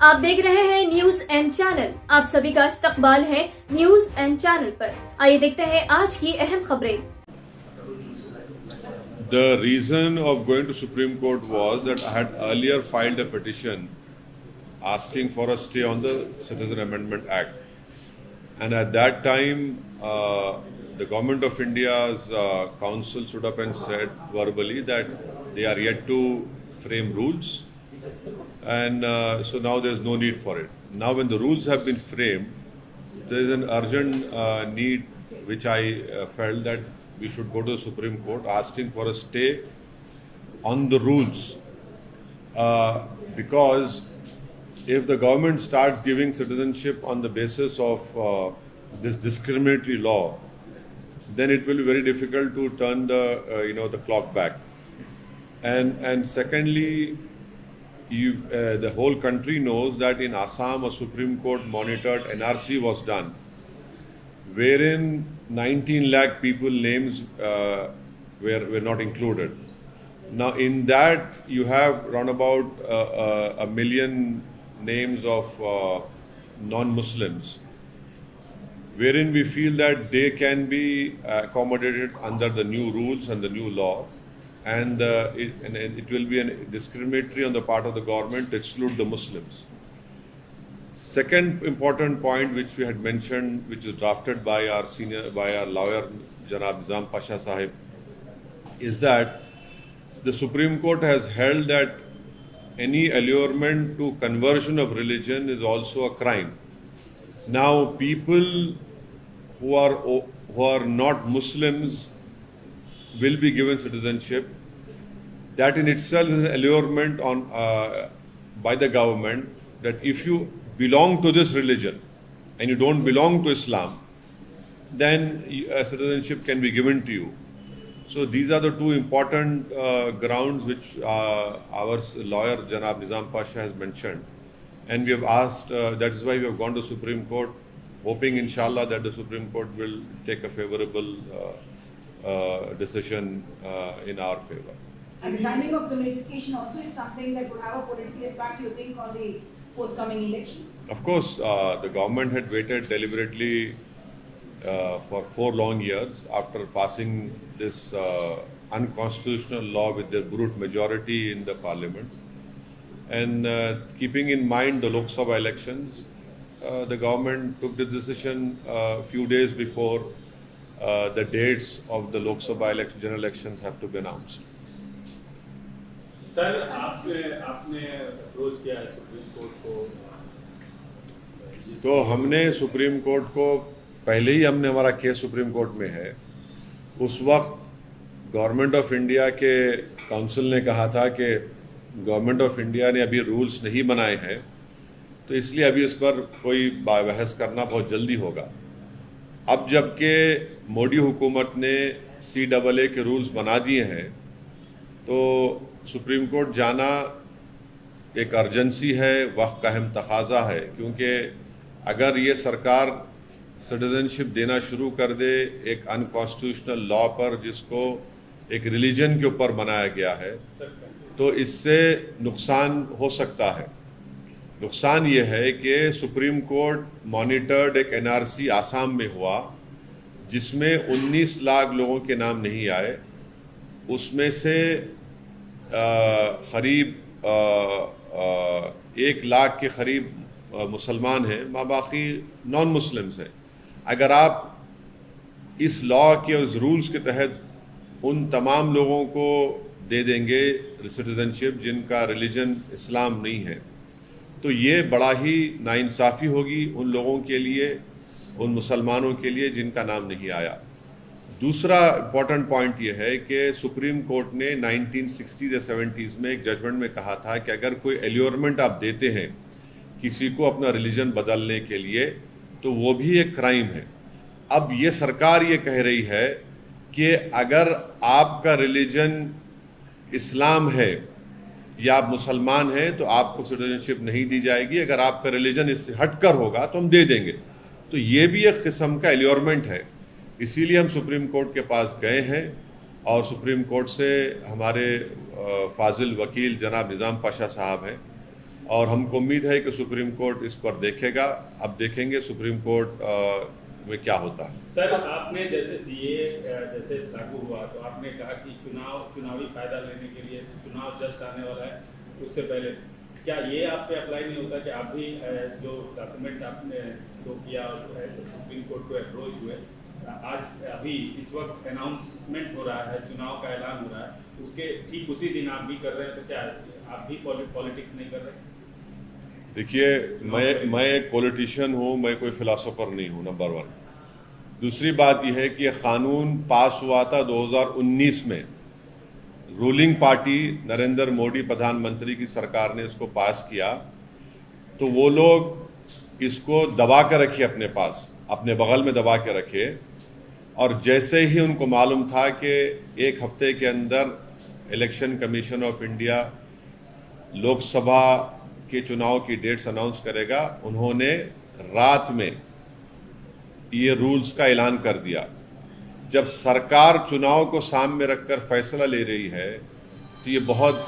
आप देख रहे हैं न्यूज एंड चैनल। आप सभी का इस्तकबाल है न्यूज एंड चैनल पर। आइए देखते हैं आज की अहम खबरें। The reason of going to Supreme Court was that I had earlier filed a petition asking for a stay on the Citizen Amendment Act. And at that time, the Government of India's council stood up and said verbally that they are yet to frame rules. And so now there's no need for it. Now when the rules have been framed, there is an urgent need which I felt that we should go to the Supreme Court asking for a stay on the rules. Because if the government starts giving citizenship on the basis of this discriminatory law, then it will be very difficult to turn the clock back. And secondly, the whole country knows that in Assam a Supreme Court monitored NRC was done, wherein 19 lakh people names were not included. Now in that you have around about a million names of non-Muslims, wherein we feel that they can be accommodated under the new rules and the new law, and it will be discriminatory on the part of the government to exclude the Muslims. Second important point which we had mentioned, which is drafted by our lawyer Janab Nizam Pasha Sahib, is that the Supreme Court has held that any allurement to conversion of religion is also a crime. Now people who are not Muslims will be given citizenship. That in itself is an allurement on by the government that if you belong to this religion and you don't belong to Islam, then citizenship can be given to you. So these are the two important grounds which our lawyer Janab Nizam Pasha has mentioned, and we have asked. That is why we have gone to Supreme Court, hoping inshallah that the Supreme Court will take a favorable decision in our favor. And the timing of the notification also is something that would have a political impact, you think, on the forthcoming elections? Of course, the government had waited deliberately for 4 long years after passing this unconstitutional law with their brute majority in the parliament. And keeping in mind the Lok Sabha elections, the government took the decision a few days before the dates of the Lok Sabha general elections have to be announced. Sir आपने approach किया है supreme court को? तो हमने supreme court को पहले ही हमारा case supreme court में है। उस वक्त गवर्नमेंट ऑफ इंडिया के काउंसिल ने कहा था कि गवर्नमेंट ऑफ इंडिया ने अभी रूल्स नहीं बनाए हैं, तो इसलिए अभी इस पर कोई बहस करना बहुत जल्दी होगा। अब जबकि मोदी हुकूमत ने CAA के रूल्स बना दिए हैं, तो सुप्रीम कोर्ट जाना एक अर्जेंसी है, वक्त का अहम तकाजा है, क्योंकि अगर ये सरकार सिटीजनशिप देना शुरू कर दे एक अनकॉन्स्टिट्यूशनल लॉ पर जिसको एक रिलीजन के ऊपर बनाया गया है, तो इससे नुकसान हो सकता है। नुकसान ये है कि सुप्रीम कोर्ट मॉनिटर्ड एक NRC आसाम में हुआ जिसमें 19 लाख लोगों के नाम नहीं आए, उसमें से करीब 1 लाख के करीब मुसलमान हैं, बाकी नॉन मुस्लिम्स हैं। अगर आप इस लॉ के उस रूल्स के तहत उन तमाम लोगों को दे देंगे सिटीजनशिप जिनका रिलीजन इस्लाम नहीं है, तो ये बड़ा ही नाइंसाफ़ी होगी उन लोगों के लिए, उन मुसलमानों के लिए जिनका नाम नहीं आया। दूसरा इम्पॉर्टेंट पॉइंट ये है कि सुप्रीम कोर्ट ने 1960s या 70s में एक जजमेंट में कहा था कि अगर कोई एल्योरमेंट आप देते हैं किसी को अपना रिलीजन बदलने के लिए, तो वो भी एक क्राइम है। अब ये सरकार ये कह रही है कि अगर आपका रिलीजन इस्लाम है या आप मुसलमान हैं तो आपको सिटीजनशिप नहीं दी जाएगी, अगर आपका रिलीजन इससे हटकर होगा तो हम दे देंगे। तो ये भी एक किस्म का एल्योरमेंट है। इसीलिए हम सुप्रीम कोर्ट के पास गए हैं और सुप्रीम कोर्ट से हमारे फाजिल वकील जनाब निज़ाम पाशा साहब हैं, और हमको उम्मीद है कि सुप्रीम कोर्ट इस पर देखेगा। अब देखेंगे सुप्रीम कोर्ट में क्या होता है। सर, आपने जैसे सीए जैसे लागू हुआ तो आपने कहा कि चुनावी फायदा लेने के लिए चुनाव जस्ट आने वाला है, उससे पहले क्या ये आप पे अप्लाई नहीं होता कि आप भी जो डॉक्यूमेंट आपने शो किया और सुप्रीम कोर्ट को अप्रोच हुए, आज अभी इस वक्त अनाउंसमेंट हो रहा है, चुनाव का ऐलान हो रहा है, उसके ठीक उसी दिन आप भी कर रहे हैं, तो क्या आप भी पॉलिटिक्स नहीं कर रहे? देखिए, मैं एक पॉलिटिशियन हूँ, मैं कोई फिलोसोफर नहीं हूँ, नंबर 1। दूसरी बात यह है कि यह कानून पास हुआ था 2019 में। रूलिंग पार्टी नरेंद्र मोदी प्रधानमंत्री की सरकार ने इसको पास किया, तो वो लोग इसको दबा के रखे अपने पास, अपने बगल में दबा के रखे, और जैसे ही उनको मालूम था कि 1 हफ्ते के अंदर election commission of India Lok Sabha के चुनाव की डेट्स अनाउंस करेगा, उन्होंने रात में ये रूल्स का ऐलान कर दिया। जब सरकार चुनाव को सामने रखकर फैसला ले रही है तो ये बहुत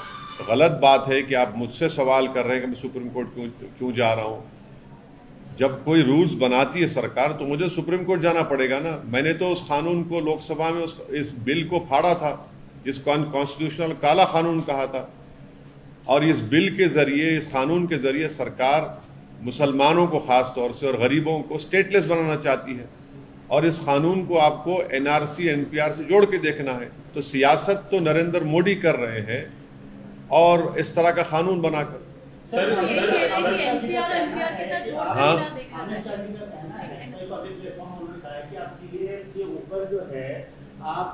गलत बात है कि आप मुझसे सवाल कर रहे हैं कि मैं सुप्रीम कोर्ट क्यों जा रहा हूं। जब कोई रूल्स बनाती है सरकार तो मुझे सुप्रीम कोर्ट जाना पड़ेगा ना। मैंने तो उस कानून को लोकसभा में इस बिल को फाड़ा था, इस कॉन्स्टिट्यूशनल काला कानून कहा था, और इस बिल के जरिए, इस कानून के जरिए सरकार मुसलमानों को खास तौर से और गरीबों को स्टेटलेस बनाना चाहती है, और इस कानून को आपको एनआरसी एनपीआर से जोड़ के देखना है। तो सियासत तो नरेंद्र मोदी कर रहे हैं और इस तरह का कानून बनाकर। सर, एनसीआर और एनपीआर के साथ जोड़ हाँ। कर देखा जाए। आप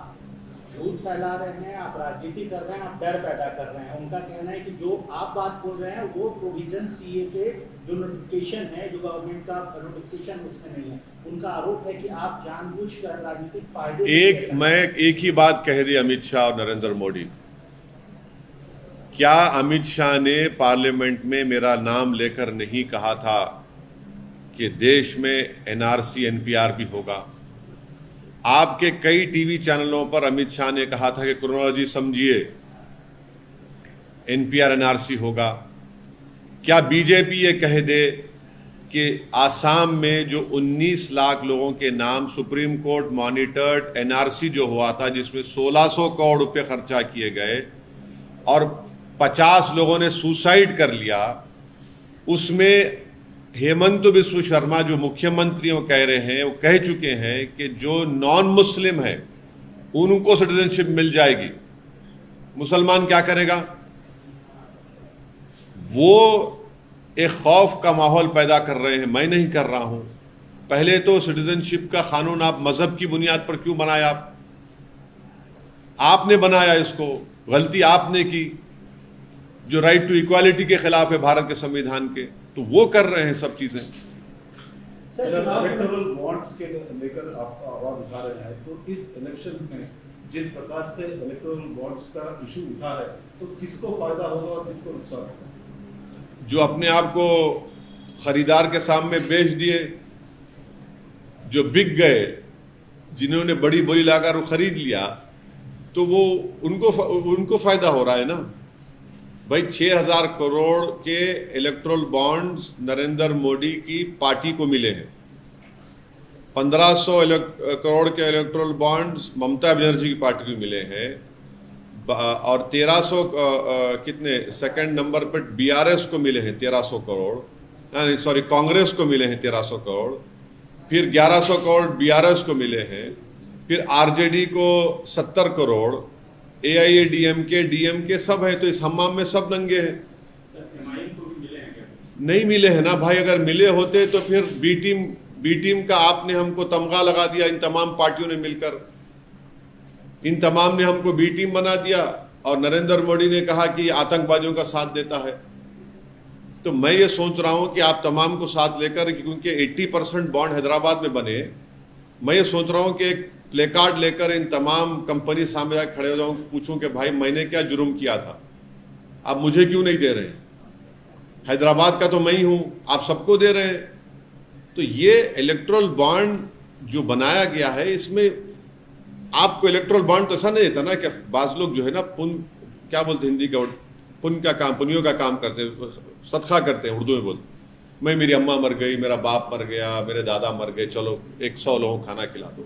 झूठ फैला रहे हैं, आप राजनीति कर रहे हैं, आप डर पैदा कर रहे हैं। उनका कहना है कि जो आप बात बोल रहे हैं वो प्रोविजन सीए के जो नोटिफिकेशन है, जो गवर्नमेंट का नोटिफिकेशन, उसमें नहीं है। उनका आरोप है कि आप जानबूझकर राजनीतिक फायदे मैं एक ही बात कह दी अमित शाह और नरेंद्र मोदी। क्या अमित शाह ने पार्लियामेंट में मेरा नाम लेकर नहीं कहा था कि देश में एनआरसी एनपीआर भी होगा? आपके कई टीवी चैनलों पर अमित शाह ने कहा था कि क्रोनोलॉजी समझिए, एनपीआर एनआरसी होगा। क्या बीजेपी ये कह दे कि आसाम में जो 19 लाख लोगों के नाम सुप्रीम कोर्ट मॉनिटर्ड एनआरसी जो हुआ था, जिसमें 1600 करोड़ रुपए खर्चा किए गए और 50 लोगों ने सुसाइड कर लिया, उसमें हेमंत बिस्व शर्मा जो मुख्यमंत्री कह रहे हैं, वो कह चुके हैं कि जो नॉन मुस्लिम है उनको सिटीजनशिप मिल जाएगी। मुसलमान क्या करेगा? वो एक खौफ का माहौल पैदा कर रहे हैं, मैं नहीं कर रहा हूं। पहले तो सिटीजनशिप का कानून आप मजहब की बुनियाद पर क्यों बनाया? आपने बनाया इसको, गलती आपने की, जो राइट टू इक्वालिटी के खिलाफ है भारत के संविधान के, तो वो कर रहे हैं सब चीजें। इलेक्टोरल बॉन्ड्स के लेकर आप आवाज उठा रहे हैं, तो इस इलेक्शन में जिस प्रकार से इलेक्टोरल बॉन्ड्स का इशू उठा है, तो किसको फायदा होगा और किसको नुकसान होगा? जो अपने आप को खरीदार के सामने बेच दिए, जो बिक गए, जिन्होंने बड़ी बोली लाकर खरीद लिया, तो वो उनको फायदा हो रहा है ना भाई। 6000 करोड़ के इलेक्टोरल बॉन्ड्स नरेंद्र मोदी की पार्टी को मिले हैं, 1500 करोड़ के इलेक्टोरल बॉन्ड्स ममता बनर्जी की पार्टी को मिले हैं, और 1300 कितने सेकंड नंबर पर बीआरएस को मिले हैं 1300 करोड़, नहीं सॉरी कांग्रेस को मिले हैं 1300 करोड़, फिर 1100 करोड़ बीआरएस को मिले हैं, फिर आरजेडी को 70 करोड़, एआईएडीएमके डीएमके सब है। तो इस हम्माम में सब नंगे हैं। एमआईएम को भी मिले हैं क्या? नहीं मिले हैं ना भाई। अगर मिले होते तो फिर बी टीम का आपने हमको तमगा लगा दिया, इन तमाम पार्टियों ने मिलकर, इन तमाम ने हमको बी टीम बना दिया, और नरेंद्र मोदी ने कहा कि आतंकवादियों का साथ देता है। तो मैं ये सोच रहा हूं कि आप तमाम को साथ लेकर, क्योंकि 80% बॉन्ड हैदराबाद में बने, मैं ये सोच रहा हूं कि एक प्ले कार्ड लेकर इन तमाम कंपनी सामने जाकर खड़े हो जाऊं, पूछूं कि भाई मैंने क्या जुर्म किया था, आप मुझे क्यों नहीं दे रहे? हैदराबाद का तो मैं ही हूं, आप सबको दे रहे हैं। तो ये इलेक्टोरल बॉन्ड जो बनाया गया है, इसमें आपको इलेक्टोरल बॉन्ड तो ऐसा नहीं देता ना कि बाज लोग जो है ना क्या बोलते हिंदी का, पुण्यों का काम करते हैं, सदका करते हैं, उर्दू में बोलते, मैं मेरी अम्मा मर गई, मेरा बाप मर गया, मेरे दादा मर गए, चलो 100 लोगों को खाना खिला दो।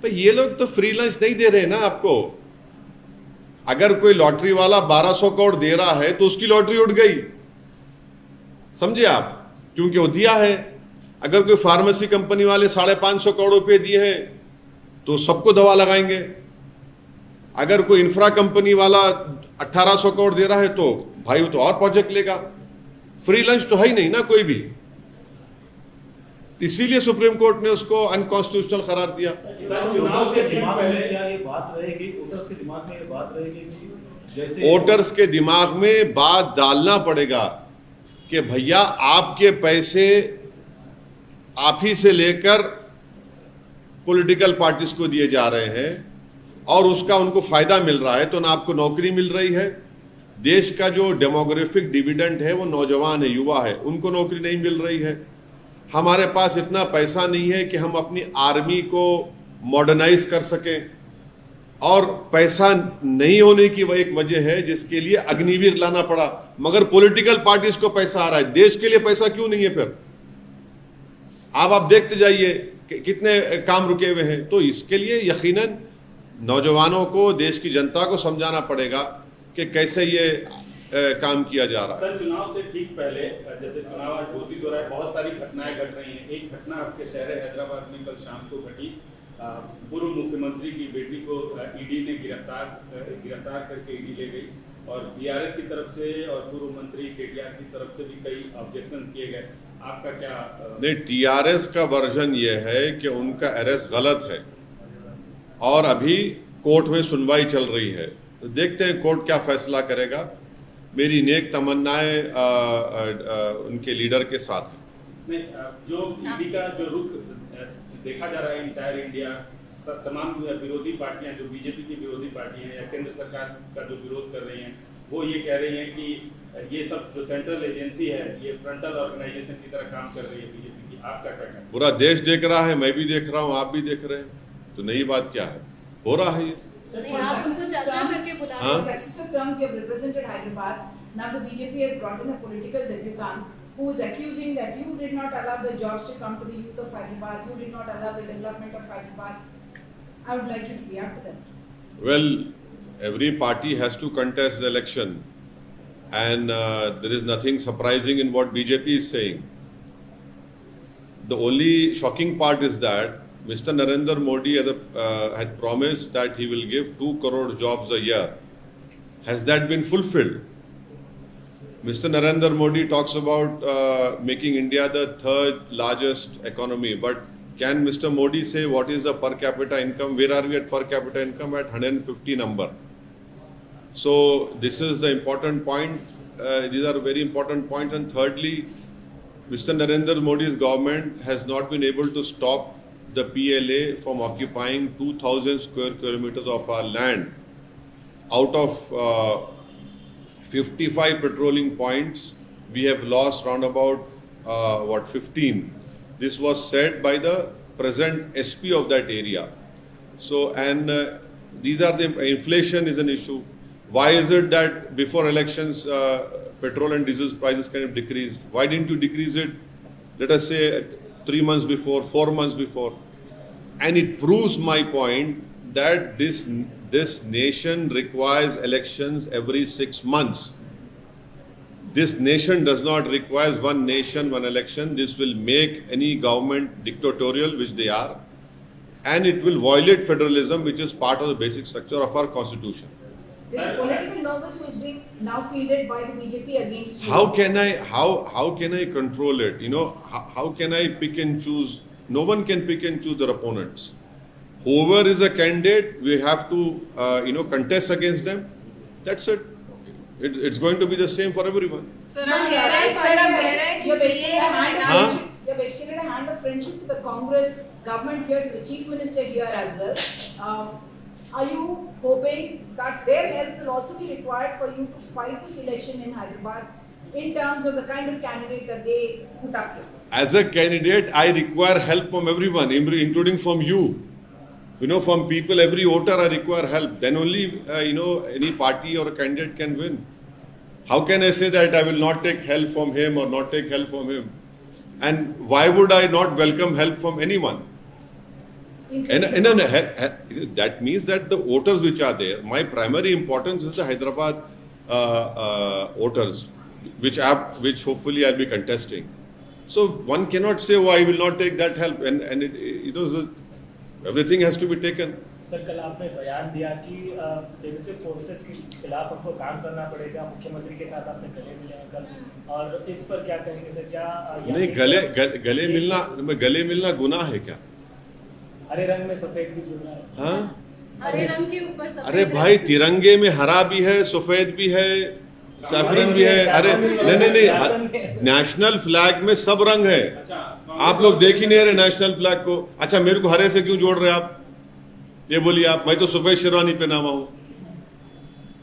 तो ये लोग तो फ्री लंच नहीं दे रहे ना आपको। अगर कोई लॉटरी वाला 1200 करोड़ दे रहा है तो उसकी लॉटरी उठ गई, समझे आप, क्योंकि वो दिया है। अगर कोई फार्मेसी कंपनी वाले 550 करोड़ रुपए दिए हैं तो सबको दवा लगाएंगे। अगर कोई इंफ्रा कंपनी वाला 1800 करोड़ दे रहा है तो भाई वो तो और प्रोजेक्ट लेगा। फ्री लंच तो है ही नहीं ना कोई भी, इसीलिए सुप्रीम कोर्ट ने उसको अनकॉन्स्टिट्यूशनल करार दिया। सर, चुनाव से ठीक पहले क्या ये बात रहेगी, वोटर्स के दिमाग में ये बात रहेगी कि जैसे वोटर्स के दिमाग में बात डालना पड़ेगा कि भैया आपके पैसे आप ही से लेकर पॉलिटिकल पार्टीज को दिए जा रहे हैं और उसका उनको फायदा मिल रहा है, तो ना आपको नौकरी मिल रही है। देश का जो डेमोग्राफिक डिविडेंड है वो नौजवान है, युवा है, उनको नौकरी नहीं मिल रही है। हमारे पास इतना पैसा नहीं है कि हम अपनी आर्मी को मॉडर्नाइज कर सकें, और पैसा नहीं होने की एक वजह है जिसके लिए अग्निवीर लाना पड़ा। मगर पॉलिटिकल पार्टीज को पैसा आ रहा है, देश के लिए पैसा क्यों नहीं है? फिर आप देखते जाइए कि कितने काम रुके हुए हैं। तो इसके लिए यकीनन नौजवानों को, देश की जनता को समझाना पड़ेगा कि कैसे ये काम किया जा रहा है। सर, चुनाव से ठीक पहले जैसे चुनाव आज घोषित हो रहा है, बहुत सारी घटनाएं घट रही हैं। एक घटना आपके शहर हैदराबाद में कल शाम को घटी। पूर्व मुख्यमंत्री की बेटी को ईडी ने गिरफ्तार करके ईडी ले गई, और बीआरएस की तरफ से और पूर्व मंत्री केटीआर की तरफ से भी कई ऑब्जेक्शन किए गए। आपका क्या? नहीं, टीआरएस का वर्जन ये है कि उनका अरेस्ट गलत है और अभी कोर्ट में सुनवाई चल रही है, तो देखते हैं कोर्ट क्या फैसला करेगा। मेरी नेक तमन्नाएं उनके लीडर के साथ है। नहीं, जो ईडी का जो रुख देखा जा रहा है इंटायर इंडिया, तमाम विरोधी पार्टियां, जो बीजेपी की विरोधी पार्टियां या केंद्र सरकार का जो विरोध कर रही हैं, वो ये कह रही हैं कि ये सब जो सेंट्रल एजेंसी है ये फ्रंटल ऑर्गेनाइजेशन की तरह काम कर रही है बीजेपी की। आपका क्या कहना है? पूरा देश देख रहा है, मैं भी देख रहा हूं, आप भी देख रहे हैं, तो नई बात क्या है, हो रहा है ये। आप उनको चर्चा करके बुला रहे हाँ? हैं। Successive terms you have represented Hyderabad. Now the BJP has brought in a political debutant who is accusing that you did not allow the jobs to come to the youth of Hyderabad. You did not allow the development of Hyderabad. I would like you to react to that. Well, every party has to contest the election, and there is nothing surprising in what BJP is saying. The only shocking part is that Mr. Narendra Modi had promised that he will give 2 crore jobs a year. Has that been fulfilled? Mr. Narendra Modi talks about making India the 3rd largest economy, but can Mr. Modi say what is the per capita income? Where are we at per capita income? At 150 number. So this is the important point. These are very important points. And thirdly, Mr. Narendra Modi's government has not been able to stop the PLA from occupying 2,000 square kilometers of our land. Out of 55 patrolling points, we have lost round about 15. This was said by the present SP of that area. So, and these are the inflation is an issue. Why is it that before elections petrol and diesel prices kind of decreased? Why didn't you decrease it, let us say, 3 months before, 4 months before? And it proves my point that this nation requires elections every 6 months. This nation does not require one nation, one election. This will make any government dictatorial, which they are, and it will violate federalism, which is part of the basic structure of our constitution. There's a political novice who is being now fielded by the BJP against you. How can I control it? You know, how can I pick and choose? No one can pick and choose their opponents. Whoever is a candidate, we have to contest against them. That's it. It's going to be the same for everyone. You have extended a hand of friendship to the Congress government here, to the Chief Minister here as well. Are you hoping that their help will also be required for you to fight this election in Hyderabad in terms of the kind of candidate that they put up here? As a candidate, I require help from everyone, including from you. You know, from people, every voter, I require help. Then only, any party or a candidate can win. How can I say that I will not take help from him or not take help from him? And why would I not welcome help from anyone? That means that the voters which are there, my primary importance is the Hyderabad voters, which hopefully I'll be contesting. So one cannot say, "Oh, I will not take that help," and everything has to be taken. Sir, कल आपने बयान दिया कि divisive forces के खिलाफ हमको काम करना पड़ेगा, मुख्यमंत्री के साथ आपने गले मिले हैं कल, और इस पर क्या कहेंगे सर? क्या नहीं, गले मिलना गुनाह है क्या? हरे रंग में सफेद भी जुड़ रहा है। हाँ, हरे रंग के ऊपर सफेद अरे भाई, तिरंगे में हरा भी है, सफेद भी है, सैफरन भी है। अरे नहीं, नेशनल फ्लैग में सब रंग है। आप लोग देख ही नहीं रहे नेशनल फ्लैग को। अच्छा, मेरे को हरे से क्यों जोड़ रहे आप? ये बोलिए आप। मैं तो सफेद शेरवानी पहना हुआ हूं,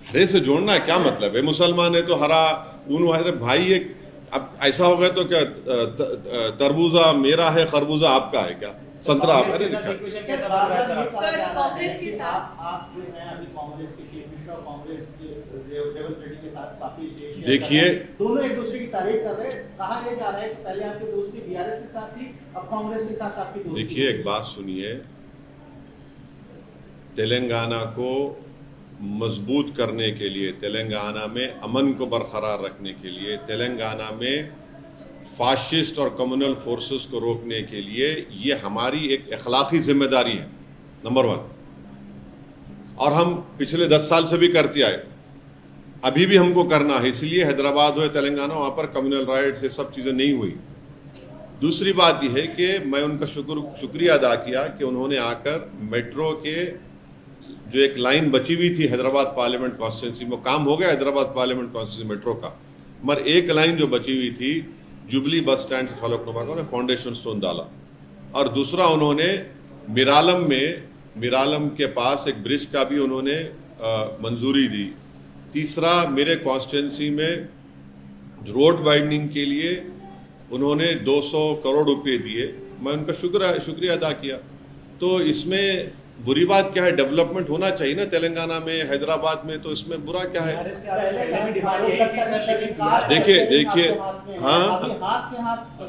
हरे से जोड़ना क्या मतलब है? मुसलमान है तो हरा ऊन। अरे भाई, ये अब ऐसा होगा तो क्या तरबूजा मेरा है, खरबूजा आपका है क्या? संतरा आप? कांग्रेस के साथ आप जो है अभी कांग्रेस के चीफ मिनिस्टर और कांग्रेस के रेवंत रेड्डी के साथ काफी शेयर देखिए, दोनों एक दूसरे की तारीफ कर रहे हैं। कहा यह जा रहा है कि पहले आपकी दोस्ती बीआरएस के साथ थी, अब कांग्रेस के साथ आपकी दोस्ती। देखिए, एक बात सुनिए, तेलंगाना को मजबूत करने के लिए, तेलंगाना में अमन को बरकरार रखने के लिए, तेलंगाना में फाशिस्ट और कम्युनल फोर्सेस को रोकने के लिए ये हमारी एक अखलाकी जिम्मेदारी है, नंबर 1। और हम पिछले 10 साल से भी करते आए, अभी भी हमको करना है। इसलिए हैदराबाद हो, तेलंगाना, वहाँ पर कम्युनल राइट्स ये सब चीज़ें नहीं हुई। दूसरी बात यह है कि मैं उनका शुक्रिया अदा किया कि उन्होंने आकर मेट्रो के जो एक लाइन बची हुई थी हैदराबाद पार्लियामेंट कॉन्स्टिट्यूंसी में, काम हो गया हैदराबाद पार्लियामेंट कॉन्स्टिट्यूंसी मेट्रो का, मगर एक लाइन जो बची हुई थी जुबली बस स्टैंड से फलकनुमा का, उन्होंने फाउंडेशन स्टोन डाला। और दूसरा, उन्होंने मिरालम के पास एक ब्रिज का भी उन्होंने मंजूरी दी। तीसरा, मेरे कॉन्स्टिट्यूंसी में रोड वाइडनिंग के लिए उन्होंने 200 करोड़ रुपए दिए, मैं उनका शुक्रिया अदा किया। तो इसमें बुरी बात क्या है? डेवलपमेंट होना चाहिए ना तेलंगाना में, हैदराबाद में, तो इसमें बुरा क्या है? देखिए, हाँ, हाथ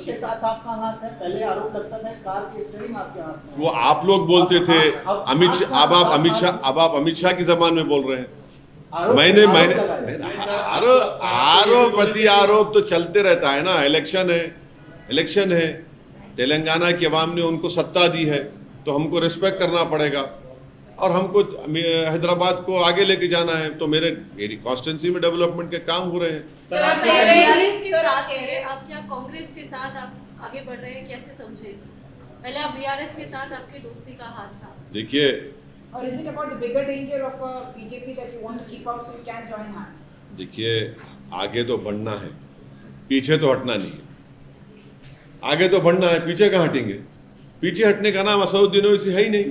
के साथ आपका हाथ है। पहले आरोप लगता था कार की स्टीयरिंग आपके हाथ में। वो आप लोग बोलते थे, अब आप अमित शाह की जबान में बोल रहे हैं। मैंने आरोप तो चलते रहता है ना। इलेक्शन है, तेलंगाना की आवाम ने उनको सत्ता दी है तो हमको रिस्पेक्ट करना पड़ेगा, और हमको हैदराबाद को आगे लेके जाना है। तो मेरी कॉन्स्टिट्यूंसी में डेवलपमेंट के काम हो रहे हैं। सर, आप कह रहे हैं आप क्या कांग्रेस के साथ आप आगे बढ़ रहे हैं? कैसे समझे इसको? पहले आप बीआरएस के साथ आपकी दोस्ती का हाथ था। देखिए, Or is it about the bigger danger of BJP that you want to keep out so you can join hands? देखिए, आगे तो बढ़ना है, पीछे तो हटना नहीं है। आगे तो बढ़ना है, पीछे कहाँ हटेंगे? पीछे हटने का नाम असदुद्दीन ओवैसी है ही नहीं।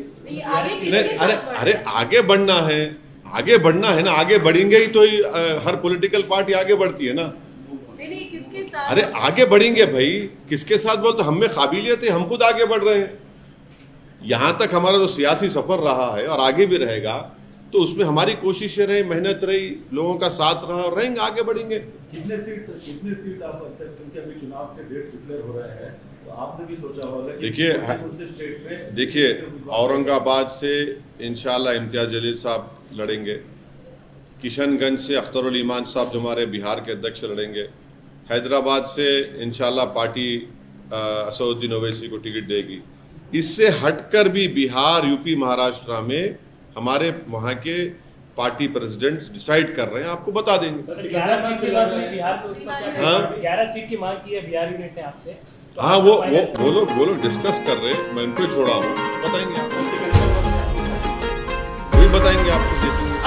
अरे आगे बढ़ना है ना। आगे बढ़ेंगे ही तो हर पॉलिटिकल पार्टी आगे बढ़ती है ना। नहीं, किसके साथ? अरे आगे बढ़ेंगे भाई, किसके साथ बोल? तो हम में काबिलियत है, हम खुद आगे बढ़ रहे हैं। यहां तक हमारा जो सियासी सफर रहा है और आगे भी रहेगा, तो उसमें हमारी कोशिशें रही, मेहनत रही, लोगों का साथ रहा, और रहेंगे, आगे बढ़ेंगे। कितने सीट आप क्योंकि अभी चुनाव के डेट डिक्लेयर हो रहे हैं, तो आपने भी सोचा होगा कि देखिए, औरंगाबाद से इंशाल्लाह इम्तियाज जलील साहब लड़ेंगे, किशनगंज से अख्तरुल ईमान साहब जो हमारे बिहार के अध्यक्ष लड़ेंगे, हैदराबाद से इंशाल्लाह पार्टी असदुद्दीन ओवैसी को टिकट देगी। इससे हटकर भी बिहार, यूपी, महाराष्ट्र में हमारे वहाँ के पार्टी प्रेसिडेंट्स डिसाइड कर रहे हैं, आपको बता देंगे। 11 सीट की बात है बिहार में, उसका क्या है? 11 सीट की मांग की है बिहार यूनिट ने आपसे। हाँ, वो लोग डिस्कस कर रहे हैं, मैं उनको छोड़ा हूँ, बताएंगे आपको।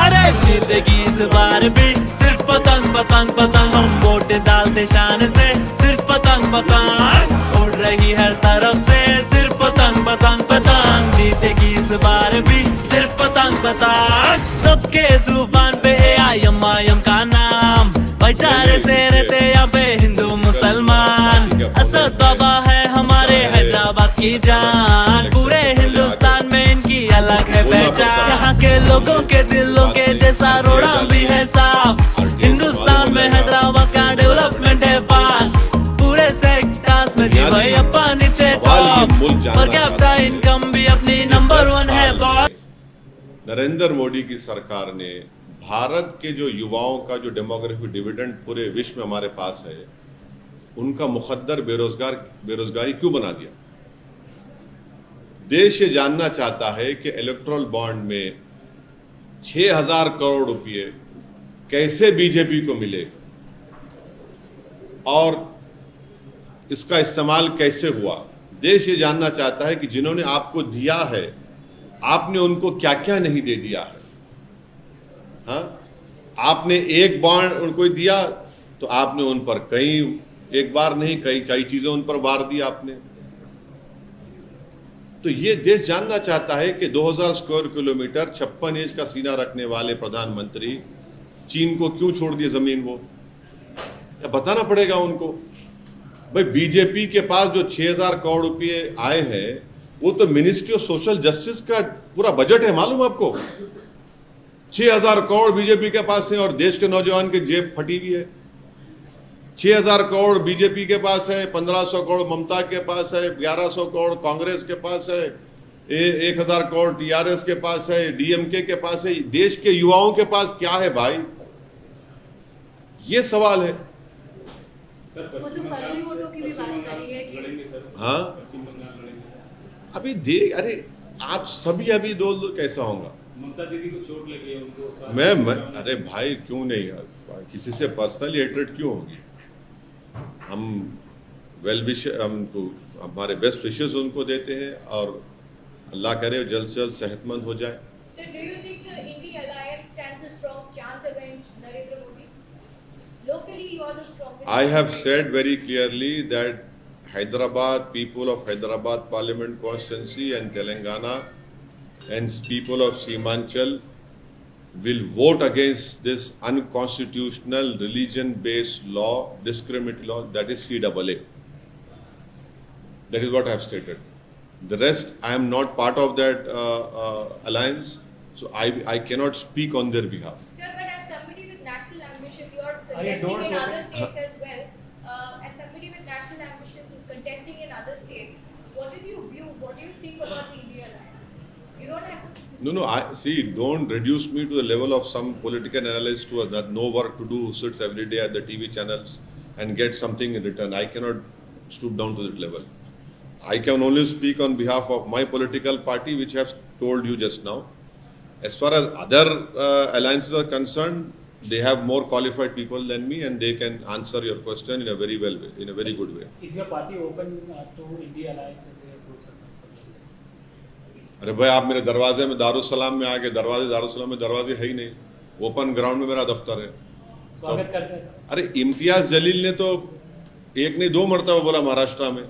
अरे जिंदगी इस बार भी सिर्फ पतंग पतंग पतंग, हम वोट डालते शान से, सिर्फ पतंग पतंग उड़ रही हर तरफ से, सिर्फ पतंग पतंग पतंग, जीतेगी इस बार भी सिर्फ पतंग पतंग। सबके जुबान पे आयम का नाम, भाईचारे से रहते यहाँ पे हिंदू मुसलमान, असद बाबा है हमारे हैदराबाद की जान, पूरे हिंदुस्तान में इनकी अलग है पहचान। यहाँ के लोगों के दिलों के जैसा रोड़ा भी है साफ, हिंदू हिंदुस्तान में हैदराबाद का डेवलपमेंट है फास्ट, पूरे सेक्टर्स में जी भाई अपा नीचे टॉप, पर कैपिटा इनकम भी अपनी नंबर 1 है बॉस। नरेंद्र मोदी की सरकार ने भारत के जो युवाओं का जो डेमोग्राफिक डिविडेंड पूरे विश्व में हमारे पास है, उनका मुकद्दर बेरोजगारी क्यों बना दिया? देश ये जानना चाहता है कि इलेक्टोरल बॉन्ड में 6,000 करोड़ रुपए कैसे बीजेपी को मिले और इसका इस्तेमाल कैसे हुआ। देश ये जानना चाहता है कि जिन्होंने आपको दिया है, आपने उनको क्या क्या नहीं दे दिया है। हाँ, आपने एक बॉन्ड उनको दिया तो आपने उन पर एक बार नहीं कई चीजें उन पर वार दी आपने। तो ये देश जानना चाहता है कि 2000 स्क्वायर किलोमीटर 56 इंच का सीना रखने वाले प्रधानमंत्री चीन को क्यों छोड़ दिए जमीन। वो बताना पड़ेगा उनको। भाई बीजेपी के पास जो 6,000 करोड़ रुपए आए हैं, वो तो मिनिस्ट्री ऑफ सोशल जस्टिस का पूरा बजट है, मालूम आपको। 6,000 करोड़ बीजेपी के पास है और देश के नौजवान की जेब फटी हुई है। 6,000 करोड़ बीजेपी के पास है, 1,500 करोड़ ममता के पास है, 1,100 करोड़ कांग्रेस के पास है, 1,000 करोड़ टीआरएस के पास है, डीएमके के पास है। देश के युवाओं के पास क्या है भाई? ये सवाल है। वो तो फर्जी वोटों की भी बात करी है कि हाँ, अभी देख, अरे आप सभी अभी दो कैसा होगा? ममता दीदी को चोट लगी है उनको। मैं अरे भाई क्यों नहीं, किसी से पर्सनली हेट्रेड क्यों होगी? हम हमारे बेस्ट विशेस उनको देते हैं और अल्लाह करे जल्द से जल्द सेहतमंद हो जाए। Sir, do you think the India alliance stands a strong chance against Narendra Modi? Locally, you are the strongest. I have said very clearly that Hyderabad, people of Hyderabad Parliament constituency and Telangana and people of Seemanchal will vote against this unconstitutional religion-based law, discriminatory law, that is CAA. That is what I have stated. The rest, I am not part of that alliance, so I cannot speak on their behalf. Sir, but as somebody with national ambition, you are contesting in other states as well. As somebody with national ambition who is contesting in other states, what is your view? What do you think about the India alliance? You don't have to. No, don't reduce me to the level of some political analyst who has no work to do, who sits every day at the TV channels and gets something in return. I cannot stoop down to that level. I can only speak on behalf of my political party, which I have told you just now. As far as other alliances are concerned, they have more qualified people than me and they can answer your question in a very good way. Is your party open to India alliance? अरे भाई, आप मेरे दरवाजे में दारुसलाम में आके दारुसलाम में दरवाजे है ही नहीं, ओपन ग्राउंड में मेरा दफ्तर है। स्वागत करते हैं। अरे इम्तियाज जलील ने तो एक नहीं 2 मरतबा बोला महाराष्ट्र में,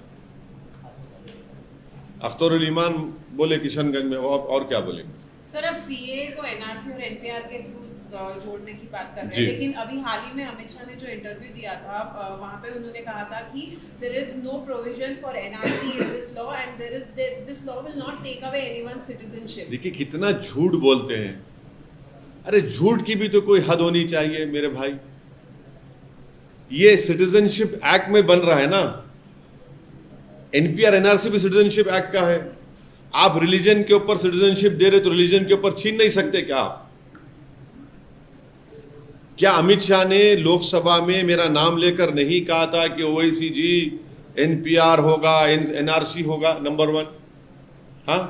अख्तरुल ईमान बोले किशनगंज में, और क्या बोलेंगे? सर, अब सीए को एनआरसी और एनपीआर के थ्रू जोड़ने की बात कर रहे जी। हैं, लेकिन अभी हाल ही में अमित शाह ने जो इंटरव्यू दिया था, वहां पे उन्होंने कहा था कि there is no provision for NRC in this law and this law will not take away anyone's citizenship. देखिए कितना झूठ बोलते हैं। अरे झूठ की भी तो कोई हद होनी चाहिए मेरे भाई। ये सिटीजनशिप एक्ट में बन रहा है ना, एनपीआर एनआरसी भी सिटीजनशिप एक्ट का है। आप रिलीजन के ऊपर सिटीजनशिप दे रहे तो रिलीजन के ऊपर छीन नहीं सकते क्या अमित शाह ने लोकसभा में मेरा नाम लेकर नहीं कहा था कि ओवैसी जी एनपीआर होगा, एनआरसी होगा? नंबर 1। हाँ,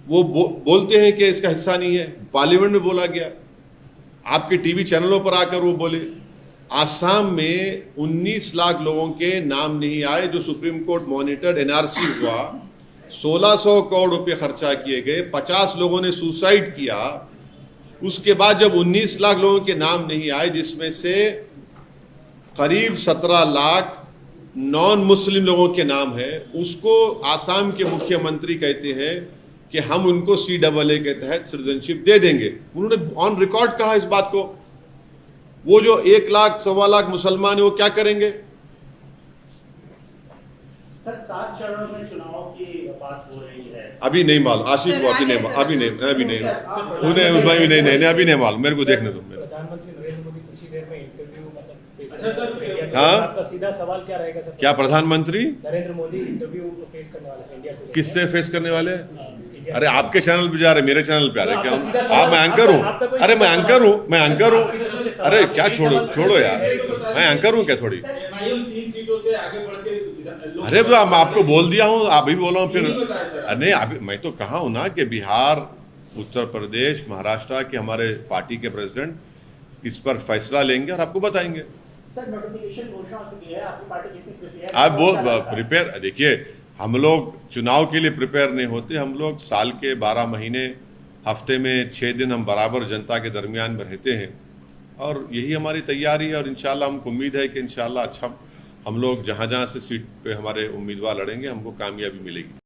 वो बोलते हैं कि इसका हिस्सा नहीं है। पार्लियामेंट में बोला गया, आपके टीवी चैनलों पर आकर वो बोले। आसाम में 19 लाख लोगों के नाम नहीं आए जो सुप्रीम कोर्ट मॉनिटर्ड एनआरसी हुआ, 1600 करोड़ रुपए खर्चा किए गए, 50 लोगों ने सुसाइड किया। उसके बाद जब 19 लाख लोगों के नाम नहीं आए, जिसमें से करीब 17 लाख नॉन मुस्लिम लोगों के नाम है, उसको आसाम के मुख्यमंत्री कहते हैं कि हम उनको CAA के तहत सिटीजनशिप दे देंगे। उन्होंने ऑन रिकॉर्ड कहा इस बात को। वो जो 1 लाख 1.25 लाख मुसलमान है, वो क्या करेंगे? सर, 7 चरणों में चुनाव की बात हो रही है। अभी नहीं मालूम आशीष को, अभी नहीं, उन्हें उस भाई भी नहीं, अभी नहीं मालूम, मेरे को देखने दो। प्रधानमंत्री नरेंद्र मोदी कुछ ही देर में अच्छा सर, हाँ? आपका सीधा सवाल क्या रहेगा सर? क्या प्रधानमंत्री नरेंद्र मोदी इंटरव्यू फेस करने वाले हैं इंडिया को? किससे फेस करने वाले? इंडिया अरे आपके चैनल पे जा रहे, मेरे चैनल पे आ रहे, क्या आपका सीधा आप? सवाल- मैं एंकर हूँ। आपका कोई अरे मैं सीधा एंकर सवाल- हूँ, मैं एंकर हूँ। आपकी तरफ से सवाल- अरे क्या आपकी छोड़ो सवाल- छोड़ो यार, मैं एंकर हूँ क्या थोड़ी? एमआईएम 3 सीटों से आगे बढ़ के अरे तो मैं आपको बोल दिया हूँ, आप भी बोला हूँ फिर। नहीं बताया सर। नहीं अभी मैं तो कहा हूँ ना कि बिहार, उत्तर प्रदेश, महाराष्ट्र के हमारे पार्टी के प्रेसिडेंट इस पर फैसला लेंगे और आपको बताएंगे। सर नोटिफिकेशन घोषणा हो चुकी है, आपकी पार्टी कितनी प्रिपेयर? आप वो प्रिपेयर, देखिए हम लोग चुनाव के लिए प्रिपेयर नहीं होते, हम लोग साल के 12 महीने, हफ्ते में 6 दिन हम बराबर जनता के दरमियान में रहते हैं और यही हमारी तैयारी है और इंशाल्लाह हमको उम्मीद है कि इंशाल्लाह अच्छा हम लोग जहाँ जहाँ से सीट पे हमारे उम्मीदवार लड़ेंगे हमको कामयाबी मिलेगी।